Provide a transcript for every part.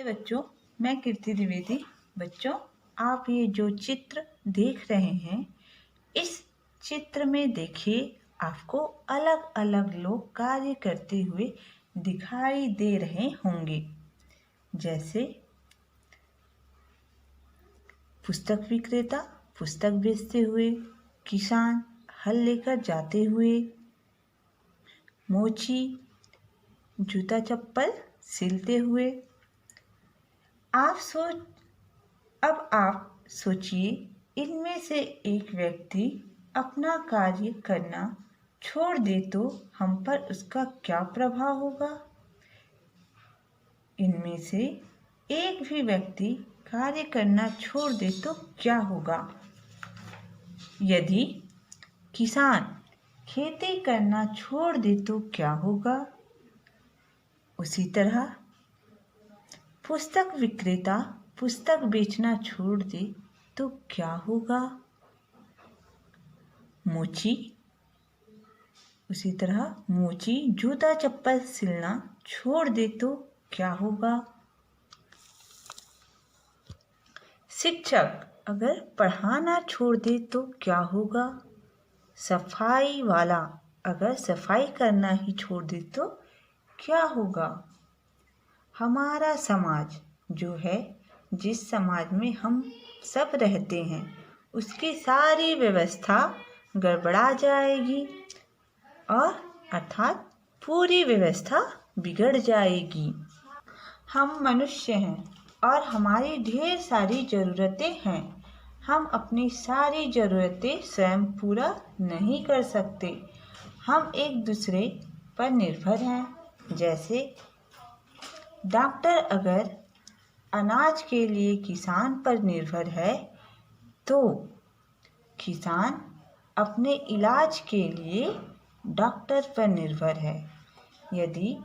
नमस्ते बच्चों, मैं कीर्ति द्विवेदी। बच्चों, आप ये जो चित्र देख रहे हैं, इस चित्र में देखिए आपको अलग अलग लोग कार्य करते हुए दिखाई दे रहे होंगे। जैसे पुस्तक विक्रेता पुस्तक बेचते हुए, किसान हल लेकर जाते हुए, मोची जूता चप्पल सिलते हुए। अब आप सोचिए, इनमें से एक व्यक्ति अपना कार्य करना छोड़ दे तो हम पर उसका क्या प्रभाव होगा? इनमें से एक भी व्यक्ति कार्य करना छोड़ दे तो क्या होगा? यदि किसान खेती करना छोड़ दे तो क्या होगा? उसी तरह पुस्तक विक्रेता पुस्तक बेचना छोड़ दे तो क्या होगा? उसी तरह मोची जूता चप्पल सिलना छोड़ दे तो क्या होगा? शिक्षक अगर पढ़ाना छोड़ दे तो क्या होगा? सफाई वाला अगर सफाई करना ही छोड़ दे तो क्या होगा? हमारा समाज जो है, जिस समाज में हम सब रहते हैं, उसकी सारी व्यवस्था गड़बड़ा जाएगी और अर्थात पूरी व्यवस्था बिगड़ जाएगी। हम मनुष्य हैं और हमारी ढेर सारी ज़रूरतें हैं। हम अपनी सारी ज़रूरतें स्वयं पूरा नहीं कर सकते। हम एक दूसरे पर निर्भर हैं। जैसे डॉक्टर अगर अनाज के लिए किसान पर निर्भर है तो किसान अपने इलाज के लिए डॉक्टर पर निर्भर है। यदि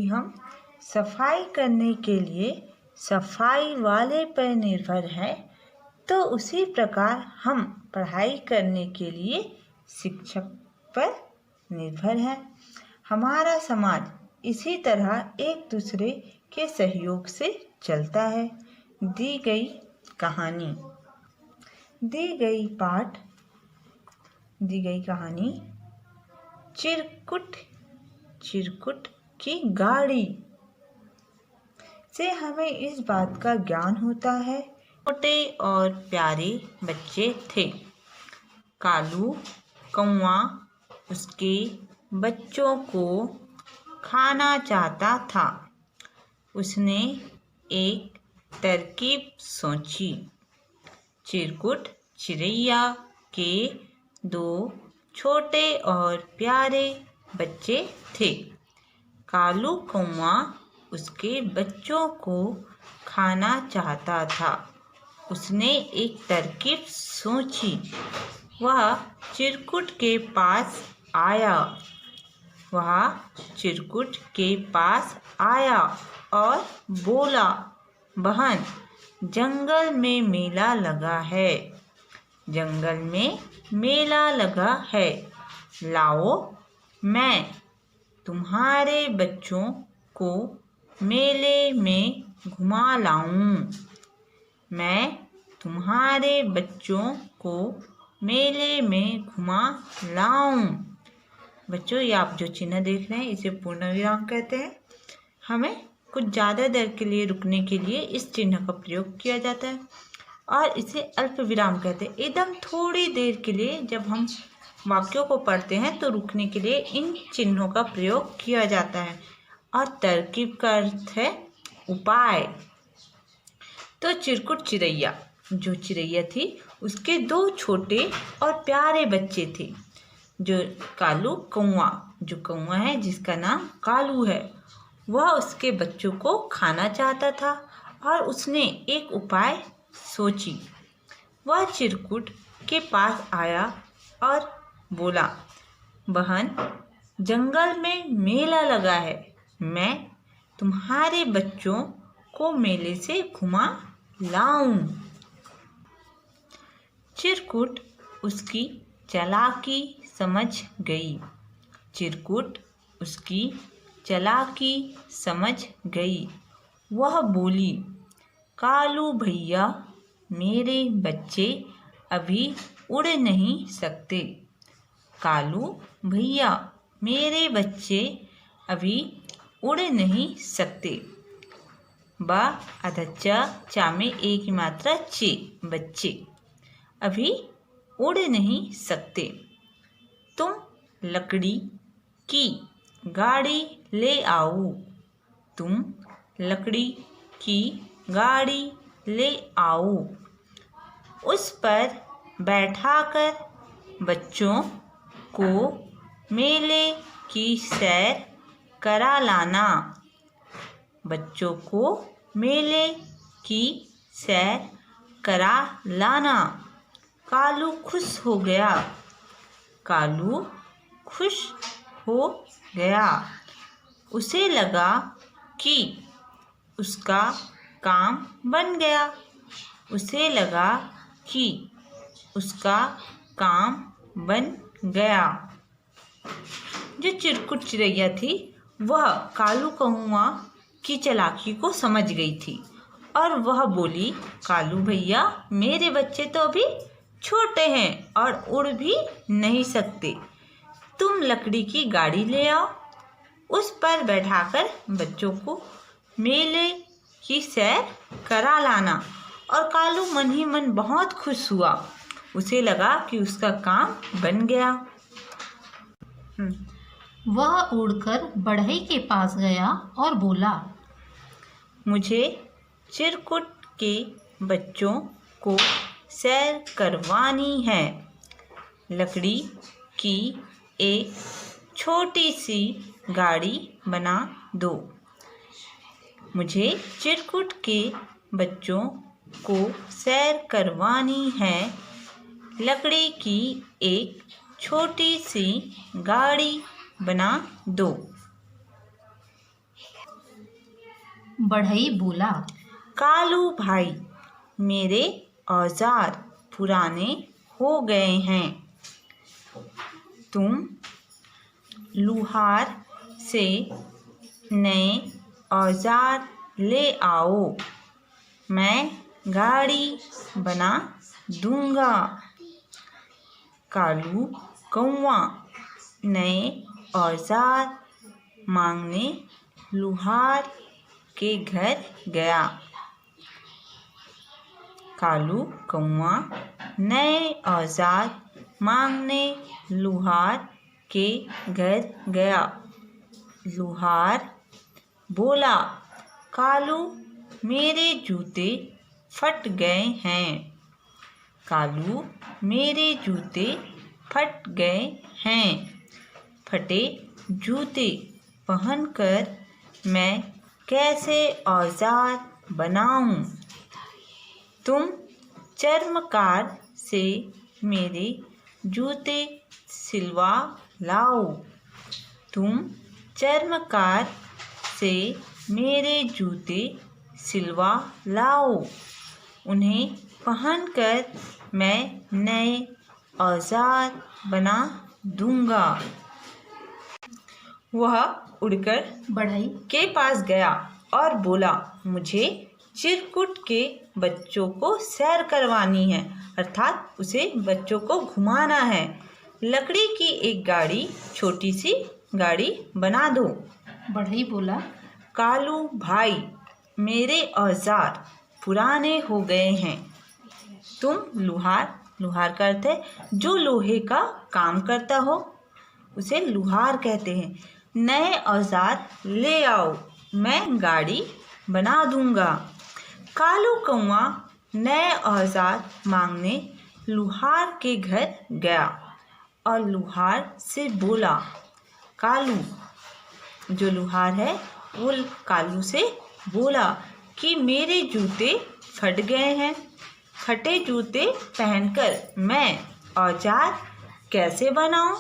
हम सफाई करने के लिए सफाई वाले पर निर्भर है तो उसी प्रकार हम पढ़ाई करने के लिए शिक्षक पर निर्भर है। हमारा समाज इसी तरह एक दूसरे के सहयोग से चलता है। दी गई कहानी चिरकुट की गाड़ी से हमें इस बात का ज्ञान होता है। छोटे और प्यारे बच्चे थे। कालू कौआ उसके बच्चों को खाना चाहता था। उसने एक तरकीब सोची। चिरकुट चिरैया के 2 छोटे और प्यारे बच्चे थे। कालू कौआ उसके बच्चों को खाना चाहता था। उसने एक तरकीब सोची। वह चिरकुट के पास आया और बोला, बहन, जंगल में मेला लगा है। लाओ, मैं तुम्हारे बच्चों को मेले में घुमा लाऊं। बच्चों, ये आप जो चिन्ह देख रहे हैं, इसे पूर्ण विराम कहते हैं। हमें कुछ ज़्यादा देर के लिए रुकने के लिए इस चिन्ह का प्रयोग किया जाता है और इसे अल्प विराम कहते हैं। एकदम थोड़ी देर के लिए जब हम वाक्यों को पढ़ते हैं तो रुकने के लिए इन चिन्हों का प्रयोग किया जाता है। और तरकीब का अर्थ है उपाय। तो चिरकुट चिरैया, जो चिरैया थी, उसके 2 छोटे और प्यारे बच्चे थे। जो कालू कौआ, जो कौआ है जिसका नाम कालू है, वह उसके बच्चों को खाना चाहता था और उसने एक उपाय सोची। वह चिरकुट के पास आया और बोला, बहन, जंगल में मेला लगा है। मैं तुम्हारे बच्चों को मेले से घुमा लाऊं। चिरकुट उसकी चालाकी समझ गई। चिरकुट उसकी चालाकी समझ गई। वह बोली, कालू भैया, मेरे बच्चे अभी उड़ नहीं सकते। कालू भैया, मेरे बच्चे अभी उड़ नहीं सकते। ब अधच्चा चा में एक ही मात्रा चे, बच्चे अभी उड़ नहीं सकते। तुम लकड़ी की गाड़ी ले आओ। तुम लकड़ी की गाड़ी ले आओ। उस पर बैठाकर बच्चों को मेले की सैर करा लाना। बच्चों को मेले की सैर करा लाना। कालू खुश हो गया। कालू खुश हो गया। उसे लगा कि उसका काम बन गया। उसे लगा कि उसका काम बन गया। जो चिरकुट चिरैया थी वह कालू कौआ की चालाकी को समझ गई थी और वह बोली, कालू भैया, मेरे बच्चे तो अभी छोटे हैं और उड़ भी नहीं सकते। तुम लकड़ी की गाड़ी ले आओ। उस पर बैठाकर बच्चों को मेले की सैर करा लाना। और कालू मन ही मन बहुत खुश हुआ। उसे लगा कि उसका काम बन गया। वह उड़कर बढ़ई के पास गया और बोला, मुझे चिरकुट के बच्चों को सैर करवानी है। लकड़ी की एक छोटी सी गाड़ी बना दो। मुझे चिरकुट के बच्चों को सैर करवानी है। लकड़ी की एक छोटी सी गाड़ी बना दो। बढ़ई बोला, कालू भाई, मेरे औजार पुराने हो गए हैं। तुम लुहार से नए औजार ले आओ। मैं गाड़ी बना दूंगा। कालू कौआ नए औजार मांगने लुहार के घर गया। कालू कौआ नए औजार मांगने लुहार के घर गया। लुहार बोला, कालू, मेरे जूते फट गए हैं। कालू, मेरे जूते फट गए हैं। फटे जूते पहनकर मैं कैसे औजार बनाऊं? तुम चर्मकार से मेरे जूते सिलवा लाओ। तुम चर्मकार से मेरे जूते सिलवा लाओ। उन्हें पहनकर मैं नए औजार बना दूंगा। वह उड़कर बढ़ई के पास गया और बोला, मुझे चिरकुट के बच्चों को सैर करवानी है, अर्थात उसे बच्चों को घुमाना है। लकड़ी की एक गाड़ी, छोटी सी गाड़ी बना दो। बढ़ई बोला, कालू भाई, मेरे औजार पुराने हो गए हैं। तुम लुहार का अर्थ है जो लोहे का काम करता हो, उसे लुहार कहते हैं। नए औजार ले आओ, मैं गाड़ी बना दूंगा। कालू कौआ नए औजार मांगने लुहार के घर गया और लुहार से बोला, कालू, जो लुहार है वो कालू से बोला कि मेरे जूते फट गए हैं। फटे जूते पहनकर मैं औजार कैसे बनाऊं?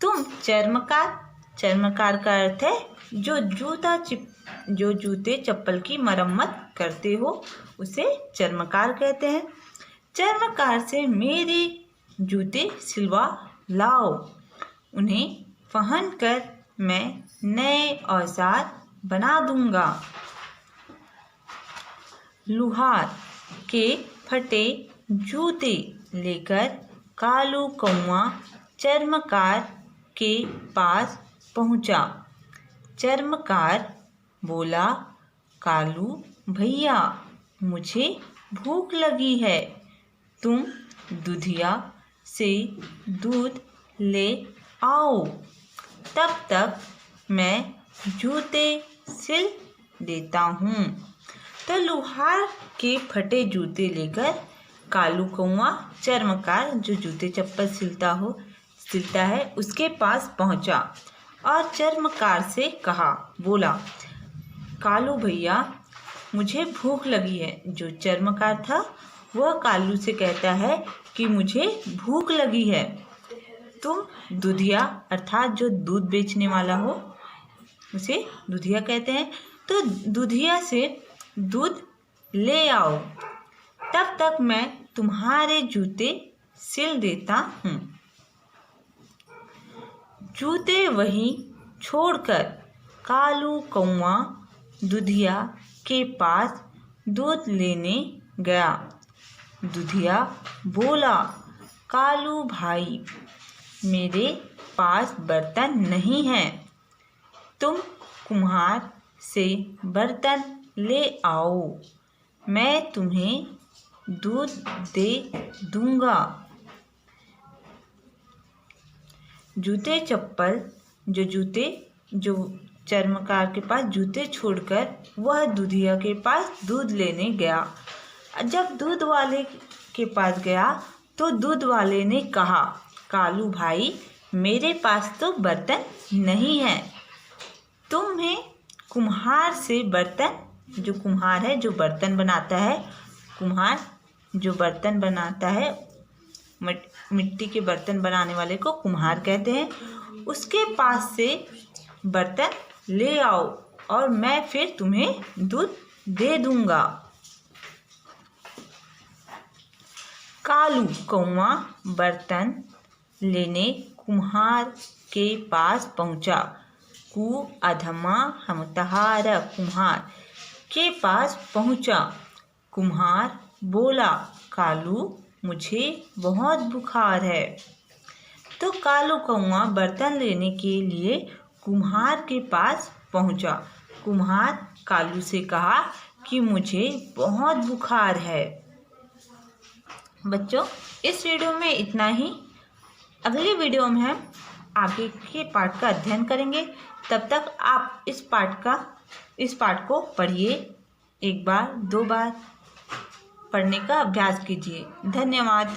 तुम चर्मकार का अर्थ है जो जूते चप्पल की मरम्मत करते हो, उसे चर्मकार कहते हैं। चर्मकार से मेरे जूते सिलवा लाओ, उन्हें पहन कर मैं नए औजार बना दूंगा। लुहार के फटे जूते लेकर कालू कौआ चर्मकार के पास पहुंचा। चर्मकार बोला, कालू भैया, मुझे भूख लगी है, तुम दूधिया से दूध ले आओ, तब तक मैं जूते सिल देता हूँ। तो लुहार के फटे जूते लेकर कालू कौआ चर्मकार, जो जूते चप्पल सिलता है, उसके पास पहुंचा और चर्मकार से बोला, कालू भैया, मुझे भूख लगी है। जो चर्मकार था वह कालू से कहता है कि मुझे भूख लगी है, तुम दूधिया अर्थात जो दूध बेचने वाला हो उसे दूधिया कहते हैं, तो दूधिया से दूध ले आओ, तब तक मैं तुम्हारे जूते सिल देता हूँ। जूते वहीं छोड़कर कालू कौआ दूधिया के पास दूध लेने गया। दूधिया बोला, कालू भाई, मेरे पास बर्तन नहीं है, तुम कुम्हार से बर्तन ले आओ, मैं तुम्हें दूध दे दूंगा। जो चर्मकार के पास जूते छोड़कर वह दूधिया के पास दूध लेने गया। जब दूध वाले के पास गया तो दूध वाले ने कहा, कालू भाई, मेरे पास तो बर्तन नहीं है, तुम्हें कुम्हार से बर्तन, जो कुम्हार है जो बर्तन बनाता है, कुम्हार जो बर्तन बनाता है, मिट्टी के बर्तन बनाने वाले को कुम्हार कहते हैं, उसके पास से बर्तन ले आओ और मैं फिर तुम्हें दूध दे दूंगा। कालू कौआ बर्तन लेने कुम्हार के पास पहुंचा। कु अधमा हमतहार कुम्हार के पास पहुंचा। कुम्हार बोला, कालू, मुझे बहुत बुखार है। तो कालू कौआ बर्तन लेने के लिए कुम्हार के पास पहुंचा। कुम्हार कालू से कहा कि मुझे बहुत बुखार है। बच्चों, इस वीडियो में इतना ही। अगली वीडियो में हम आगे के पाठ का अध्ययन करेंगे। तब तक आप इस पाठ को पढ़िए, एक बार 2 बार पढ़ने का अभ्यास कीजिए। धन्यवाद।